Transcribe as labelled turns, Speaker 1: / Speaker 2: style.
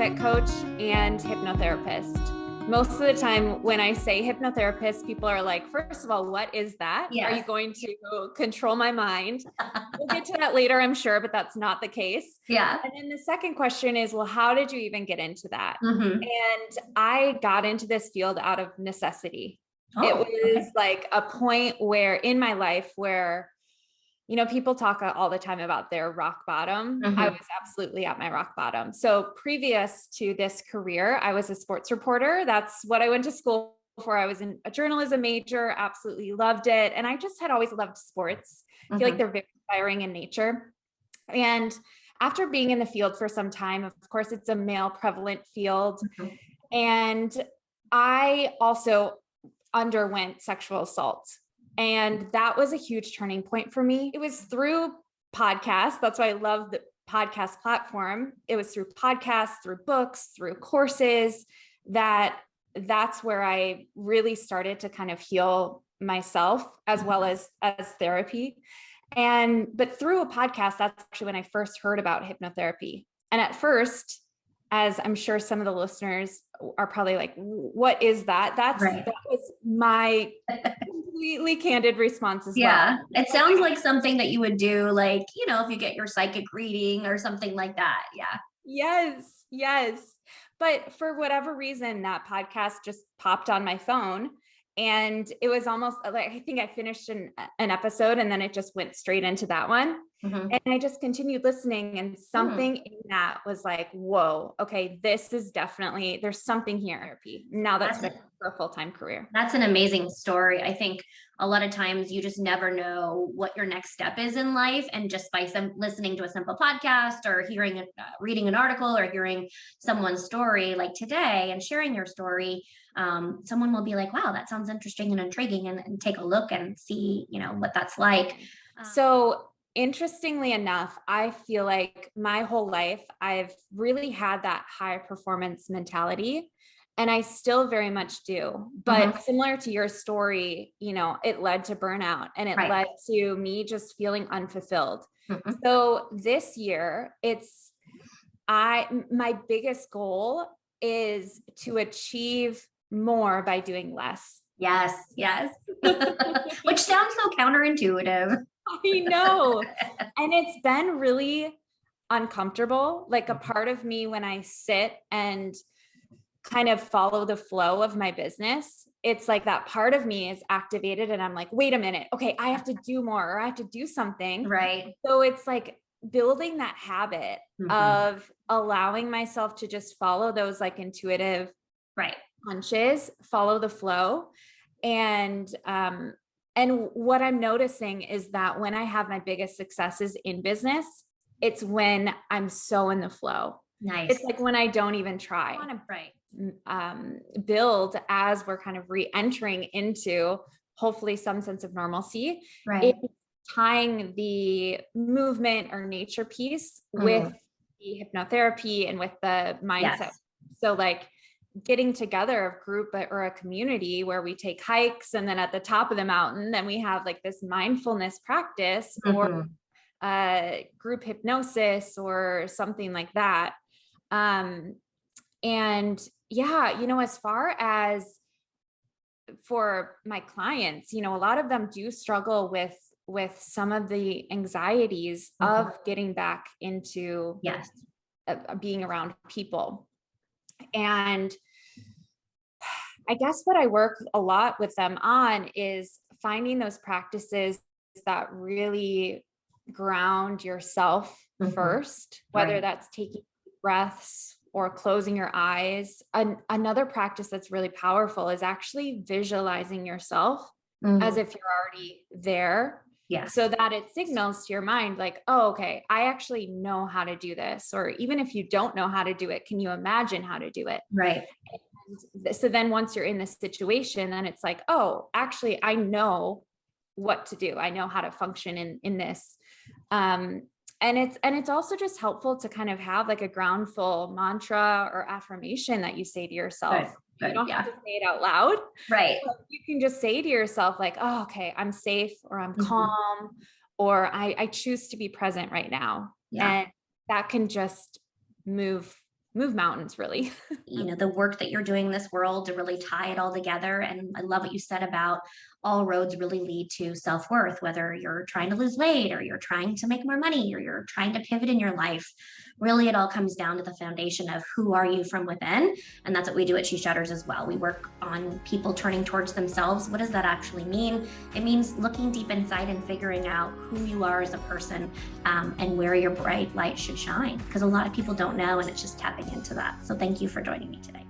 Speaker 1: mindset coach and hypnotherapist. Most of the time when I say hypnotherapist, people are like, first of all, what is that?
Speaker 2: Yes.
Speaker 1: Are you going to control my mind? We'll get to that later, I'm sure, but that's not the case.
Speaker 2: Yeah.
Speaker 1: And then the second question is, well, how did you even get into that?
Speaker 2: Mm-hmm.
Speaker 1: And I got into this field out of necessity.
Speaker 2: Oh,
Speaker 1: it was like a point where in my life where, you know, people talk all the time about their rock bottom.
Speaker 2: Mm-hmm.
Speaker 1: I was absolutely at my rock bottom. So previous to this career, I was a sports reporter. That's what I went to school for. I was in a journalism major, absolutely loved it. And I just had always loved sports. I feel like they're very inspiring in nature. And after being in the field for some time, of course, it's a male prevalent field. And I also underwent sexual assault. And that was a huge turning point for me. It was through podcasts. That's why I love the podcast platform. It was through podcasts, through books, through courses that's where I really started to kind of heal myself as well as therapy. But through a podcast, that's actually when I first heard about hypnotherapy. And at first, as I'm sure some of the listeners are probably like, what is that? That was my completely candid response as well.
Speaker 2: Yeah. It sounds like something that you would do, like, you know, if you get your psychic reading or something like that. Yeah.
Speaker 1: Yes. But for whatever reason, that podcast just popped on my phone. And it was almost like, I think I finished an episode and then it just went straight into that one. And I just continued listening, and something in that was like, whoa, okay, this is definitely, there's something here. Now that's for a full-time career.
Speaker 2: That's an amazing story. I think a lot of times you just never know what your next step is in life. And just by listening to a simple podcast or reading an article or hearing someone's story like today and sharing your story, someone will be like, wow, that sounds interesting and intriguing, and take a look and see, you know, what that's like.
Speaker 1: So interestingly enough, I feel like my whole life, I've really had that high performance mentality, and I still very much do. But similar to your story, you know, it led to burnout, and it led to me just feeling unfulfilled. So this year, my biggest goal is to achieve more by doing less.
Speaker 2: Yes. Which sounds so counterintuitive.
Speaker 1: I know. And it's been really uncomfortable. Like a part of me, when I sit and kind of follow the flow of my business, it's like that part of me is activated and I'm like, wait a minute. Okay, I have to do more, or I have to do something.
Speaker 2: Right.
Speaker 1: So it's like building that habit of allowing myself to just follow those like intuitive punches, follow the flow. And what I'm noticing is that when I have my biggest successes in business, it's when I'm so in the flow.
Speaker 2: Nice.
Speaker 1: It's like when I don't even try. I want to build as we're kind of re-entering into hopefully some sense of normalcy. It's tying the movement or nature piece with the hypnotherapy and with the mindset.
Speaker 2: Yes.
Speaker 1: So like getting together a group or a community where we take hikes, and then at the top of the mountain, then we have like this mindfulness practice or group hypnosis or something like that. And yeah, you know, as far as for my clients, you know, a lot of them do struggle with some of the anxieties of getting back into being around people. And I guess what I work a lot with them on is finding those practices that really ground yourself first, whether that's taking breaths or closing your eyes. Another practice that's really powerful is actually visualizing yourself as if you're already there. Yeah. So that it signals to your mind like, oh, okay, I actually know how to do this. Or even if you don't know how to do it, can you imagine how to do it? Right. And so then once you're in this situation, then it's like, oh, actually, I know what to do. I know how to function in this. And it's also just helpful to kind of have like a groundful mantra or affirmation that you say to yourself. Good. You don't have to say it out loud. Right. You can just say to yourself like, oh, okay, I'm safe, or I'm calm, or I choose to be present right now. Yeah. And that can just move move mountains, really.
Speaker 2: The work that you're doing in this world to really tie it all together. And I love what you said about all roads really lead to self-worth, whether you're trying to lose weight or you're trying to make more money or you're trying to pivot in your life. Really, it all comes down to the foundation of who are you from within. And that's what we do at SheShutters as well. We work on people turning towards themselves. What does that actually mean? It means looking deep inside and figuring out who you are as a person, and where your bright light should shine. Because a lot of people don't know, and it's just tapping into that. So thank you for joining me today.